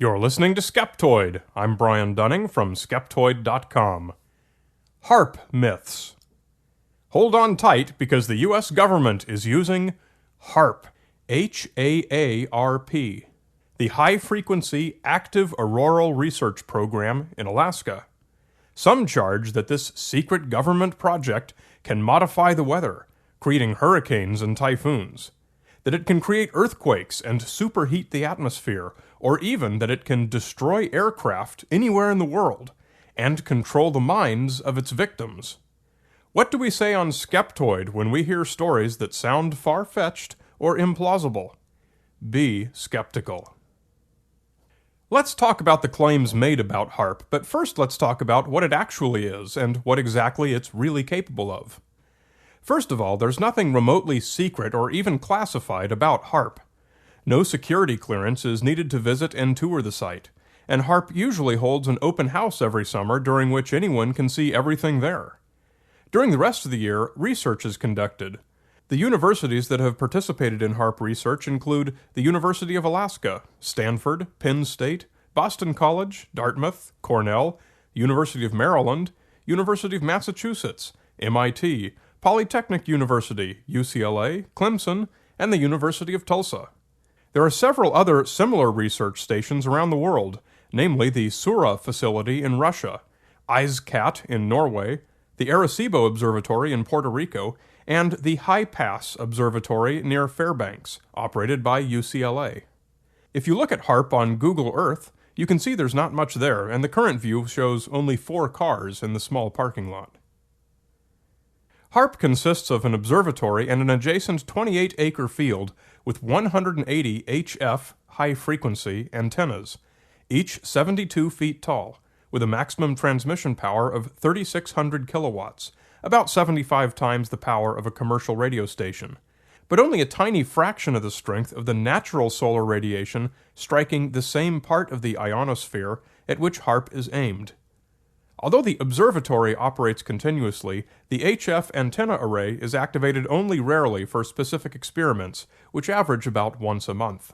You're listening to Skeptoid. I'm Brian Dunning from Skeptoid.com. HAARP Myths. Hold on tight because the U.S. government is using HAARP, HAARP, the High-Frequency Active Auroral Research Program in Alaska. Some charge that this secret government project can modify the weather, creating hurricanes and typhoons, that it can create earthquakes and superheat the atmosphere, or even that it can destroy aircraft anywhere in the world and control the minds of its victims. What do we say on Skeptoid when we hear stories that sound far-fetched or implausible? Be skeptical. Let's talk about the claims made about HAARP, but first let's talk about what it actually is and what exactly it's really capable of. First of all, there's nothing remotely secret or even classified about HAARP. No security clearance is needed to visit and tour the site, and HAARP usually holds an open house every summer during which anyone can see everything there. During the rest of the year, research is conducted. The universities that have participated in HAARP research include the University of Alaska, Stanford, Penn State, Boston College, Dartmouth, Cornell, University of Maryland, University of Massachusetts, MIT, Polytechnic University, UCLA, Clemson, and the University of Tulsa. There are several other similar research stations around the world, namely the Sura facility in Russia, ISCAT in Norway, the Arecibo Observatory in Puerto Rico, and the High Pass Observatory near Fairbanks, operated by UCLA. If you look at HAARP on Google Earth, you can see there's not much there, and the current view shows only 4 cars in the small parking lot. HAARP consists of an observatory and an adjacent 28-acre field with 180 HF high-frequency antennas, each 72 feet tall, with a maximum transmission power of 3,600 kilowatts, about 75 times the power of a commercial radio station, but only a tiny fraction of the strength of the natural solar radiation striking the same part of the ionosphere at which HAARP is aimed. Although the observatory operates continuously, the HF antenna array is activated only rarely for specific experiments, which average about once a month.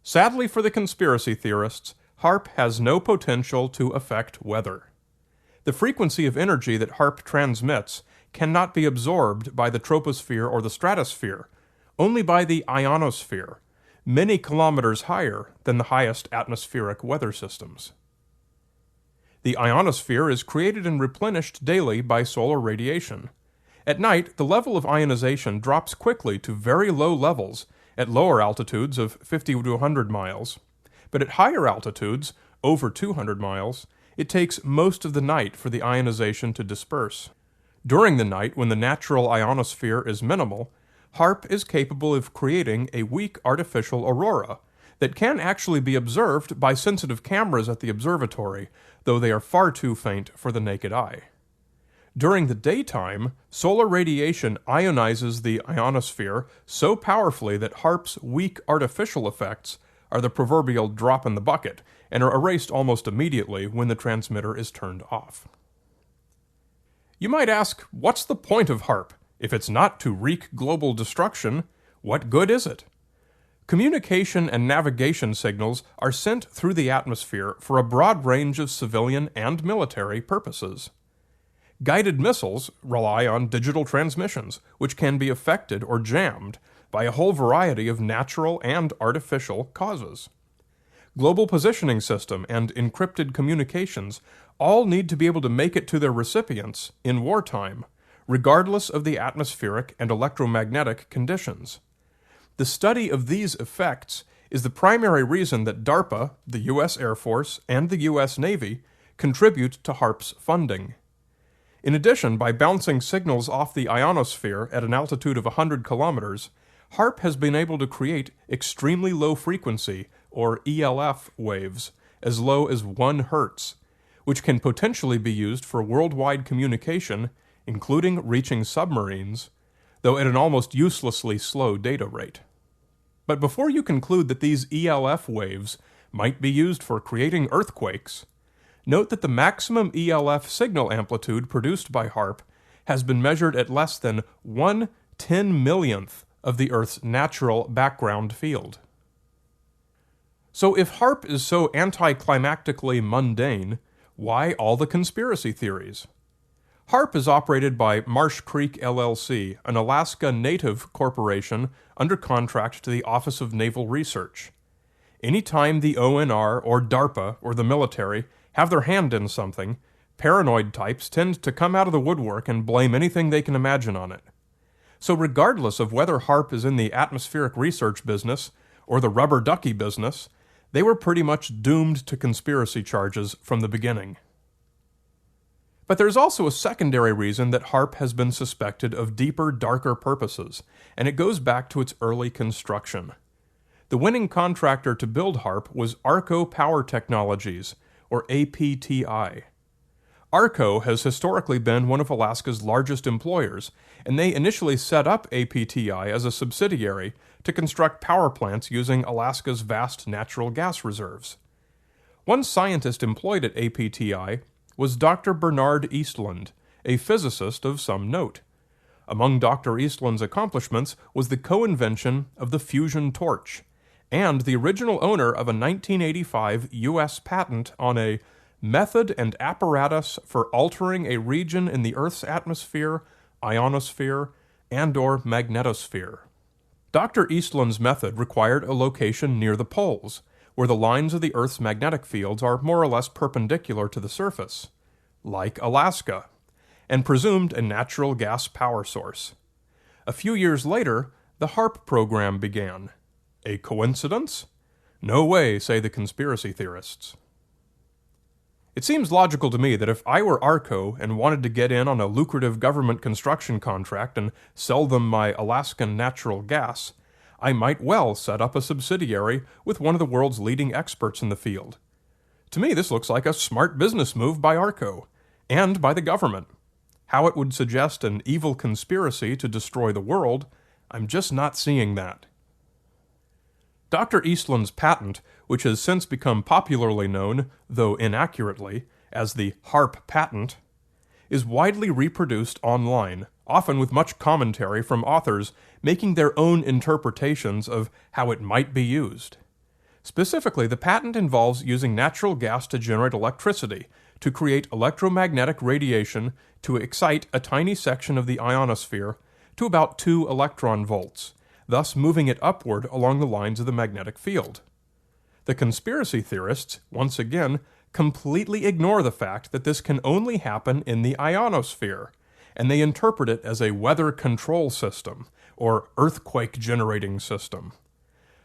Sadly for the conspiracy theorists, HAARP has no potential to affect weather. The frequency of energy that HAARP transmits cannot be absorbed by the troposphere or the stratosphere, only by the ionosphere, many kilometers higher than the highest atmospheric weather systems. The ionosphere is created and replenished daily by solar radiation. At night, the level of ionization drops quickly to very low levels at lower altitudes of 50 to 100 miles, but at higher altitudes, over 200 miles, it takes most of the night for the ionization to disperse. During the night, when the natural ionosphere is minimal, HAARP is capable of creating a weak artificial aurora that can actually be observed by sensitive cameras at the observatory, though they are far too faint for the naked eye. During the daytime, solar radiation ionizes the ionosphere so powerfully that HAARP's weak artificial effects are the proverbial drop in the bucket and are erased almost immediately when the transmitter is turned off. You might ask, what's the point of HAARP? If it's not to wreak global destruction, what good is it? Communication and navigation signals are sent through the atmosphere for a broad range of civilian and military purposes. Guided missiles rely on digital transmissions, which can be affected or jammed by a whole variety of natural and artificial causes. Global positioning system and encrypted communications all need to be able to make it to their recipients in wartime, regardless of the atmospheric and electromagnetic conditions. The study of these effects is the primary reason that DARPA, the U.S. Air Force, and the U.S. Navy contribute to HAARP's funding. In addition, by bouncing signals off the ionosphere at an altitude of 100 kilometers, HAARP has been able to create extremely low frequency, or ELF, waves, as low as 1 Hz, which can potentially be used for worldwide communication, including reaching submarines, though at an almost uselessly slow data rate. But before you conclude that these ELF waves might be used for creating earthquakes, note that the maximum ELF signal amplitude produced by HAARP has been measured at less than 1/10 millionth of the Earth's natural background field. So if HAARP is so anticlimactically mundane, why all the conspiracy theories? HAARP is operated by Marsh Creek LLC, an Alaska Native corporation under contract to the Office of Naval Research. Anytime the ONR or DARPA or the military have their hand in something, paranoid types tend to come out of the woodwork and blame anything they can imagine on it. So regardless of whether HAARP is in the atmospheric research business or the rubber ducky business, they were pretty much doomed to conspiracy charges from the beginning. But there's also a secondary reason that HAARP has been suspected of deeper, darker purposes, and it goes back to its early construction. The winning contractor to build HAARP was ARCO Power Technologies, or APTI. ARCO has historically been one of Alaska's largest employers, and they initially set up APTI as a subsidiary to construct power plants using Alaska's vast natural gas reserves. One scientist employed at APTI was Dr. Bernard Eastland, a physicist of some note. Among Dr. Eastland's accomplishments was the co-invention of the fusion torch, and the original owner of a 1985 U.S. patent on a method and apparatus for altering a region in the Earth's atmosphere, ionosphere, and/or magnetosphere. Dr. Eastland's method required a location near the poles, where the lines of the Earth's magnetic fields are more or less perpendicular to the surface, like Alaska, and presumed a natural gas power source. A few years later, the HAARP program began. A coincidence? No way, say the conspiracy theorists. It seems logical to me that if I were ARCO and wanted to get in on a lucrative government construction contract and sell them my Alaskan natural gas, I might well set up a subsidiary with one of the world's leading experts in the field. To me, this looks like a smart business move by ARCO, and by the government. How it would suggest an evil conspiracy to destroy the world, I'm just not seeing that. Dr. Eastland's patent, which has since become popularly known, though inaccurately, as the HAARP Patent, is widely reproduced online, often with much commentary from authors making their own interpretations of how it might be used. Specifically, the patent involves using natural gas to generate electricity, to create electromagnetic radiation to excite a tiny section of the ionosphere to about 2 electron volts, thus moving it upward along the lines of the magnetic field. The conspiracy theorists, once again, completely ignore the fact that this can only happen in the ionosphere, and they interpret it as a weather control system, or earthquake-generating system.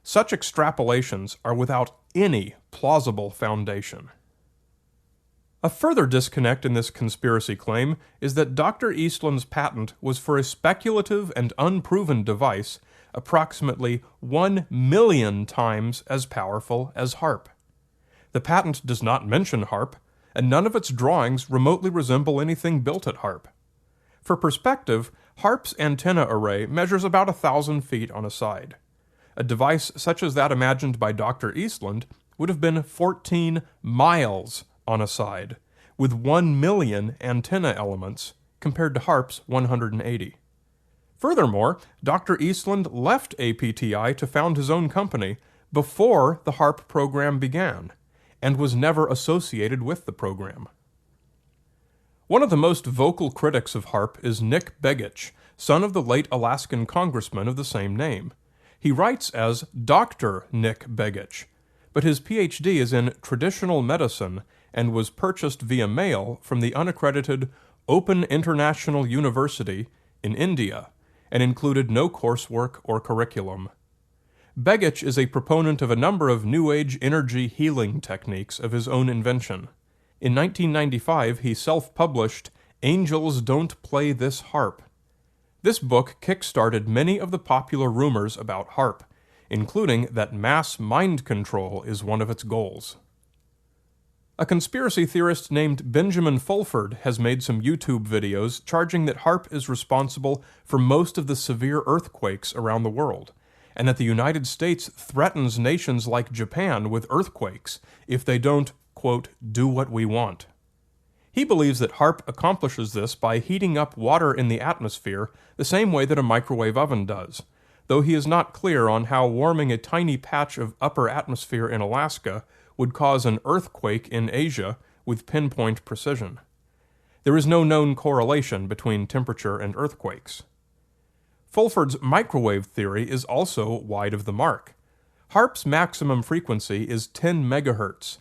Such extrapolations are without any plausible foundation. A further disconnect in this conspiracy claim is that Dr. Eastland's patent was for a speculative and unproven device approximately 1 million times as powerful as HAARP. The patent does not mention HAARP, and none of its drawings remotely resemble anything built at HAARP. For perspective, HAARP's antenna array measures about 1,000 feet on a side. A device such as that imagined by Dr. Eastland would have been 14 miles on a side, with 1 million antenna elements, compared to HAARP's 180. Furthermore, Dr. Eastland left APTI to found his own company before the HAARP program began, and was never associated with the program. One of the most vocal critics of HAARP is Nick Begich, son of the late Alaskan congressman of the same name. He writes as Dr. Nick Begich, but his PhD is in traditional medicine and was purchased via mail from the unaccredited Open International University in India, and included no coursework or curriculum. Begich is a proponent of a number of New Age energy healing techniques of his own invention. In 1995, he self-published Angels Don't Play This HAARP. This book kick-started many of the popular rumors about HAARP, including that mass mind control is one of its goals. A conspiracy theorist named Benjamin Fulford has made some YouTube videos charging that HAARP is responsible for most of the severe earthquakes around the world, and that the United States threatens nations like Japan with earthquakes if they don't, quote, do what we want. He believes that HAARP accomplishes this by heating up water in the atmosphere the same way that a microwave oven does, though he is not clear on how warming a tiny patch of upper atmosphere in Alaska would cause an earthquake in Asia with pinpoint precision. There is no known correlation between temperature and earthquakes. Fulford's microwave theory is also wide of the mark. HAARP's maximum frequency is 10 megahertz,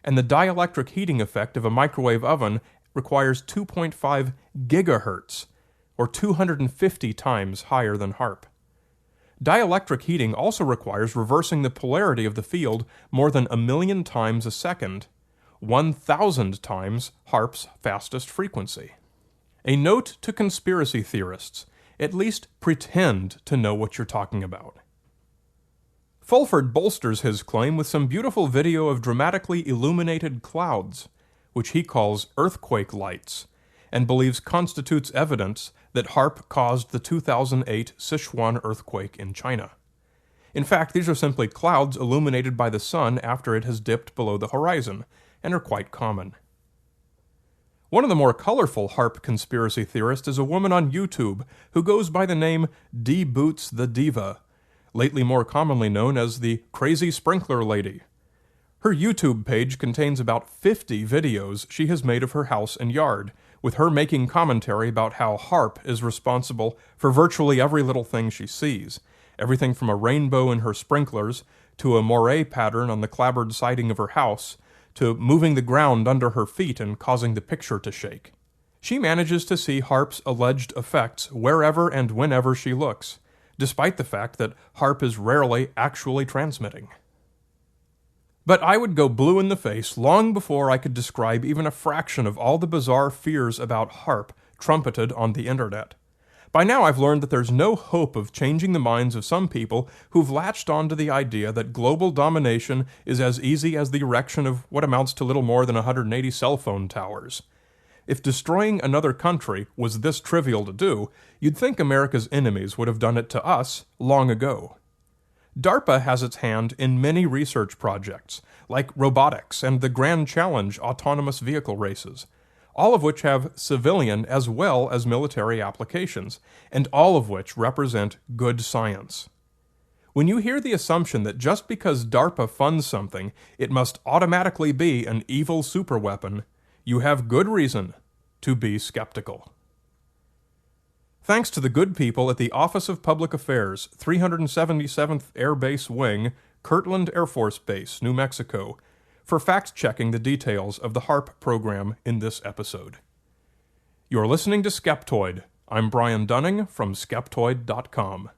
and the dielectric heating effect of a microwave oven requires 2.5 gigahertz, or 250 times higher than HAARP. Dielectric heating also requires reversing the polarity of the field more than 1,000,000 times a second, 1,000 times HAARP's fastest frequency. A note to conspiracy theorists: at least pretend to know what you're talking about. Fulford bolsters his claim with some beautiful video of dramatically illuminated clouds, which he calls earthquake lights, and believes constitutes evidence that HAARP caused the 2008 Sichuan earthquake in China. In fact, these are simply clouds illuminated by the sun after it has dipped below the horizon, and are quite common. One of the more colorful HAARP conspiracy theorists is a woman on YouTube who goes by the name D. Boots the Diva, lately more commonly known as the Crazy Sprinkler Lady. Her YouTube page contains about 50 videos she has made of her house and yard, with her making commentary about how HAARP is responsible for virtually every little thing she sees, everything from a rainbow in her sprinklers, to a moire pattern on the clapboard siding of her house, to moving the ground under her feet and causing the picture to shake. She manages to see HAARP's alleged effects wherever and whenever she looks, despite the fact that HAARP is rarely actually transmitting. But I would go blue in the face long before I could describe even a fraction of all the bizarre fears about HAARP trumpeted on the internet. By now I've learned that there's no hope of changing the minds of some people who've latched onto the idea that global domination is as easy as the erection of what amounts to little more than 180 cell phone towers. If destroying another country was this trivial to do, you'd think America's enemies would have done it to us long ago. DARPA has its hand in many research projects, like robotics and the Grand Challenge autonomous vehicle races, all of which have civilian as well as military applications, and all of which represent good science. When you hear the assumption that just because DARPA funds something, it must automatically be an evil superweapon, you have good reason to be skeptical. Thanks to the good people at the Office of Public Affairs, 377th Air Base Wing, Kirtland Air Force Base, New Mexico, for fact-checking the details of the HAARP program in this episode. You're listening to Skeptoid. I'm Brian Dunning from Skeptoid.com.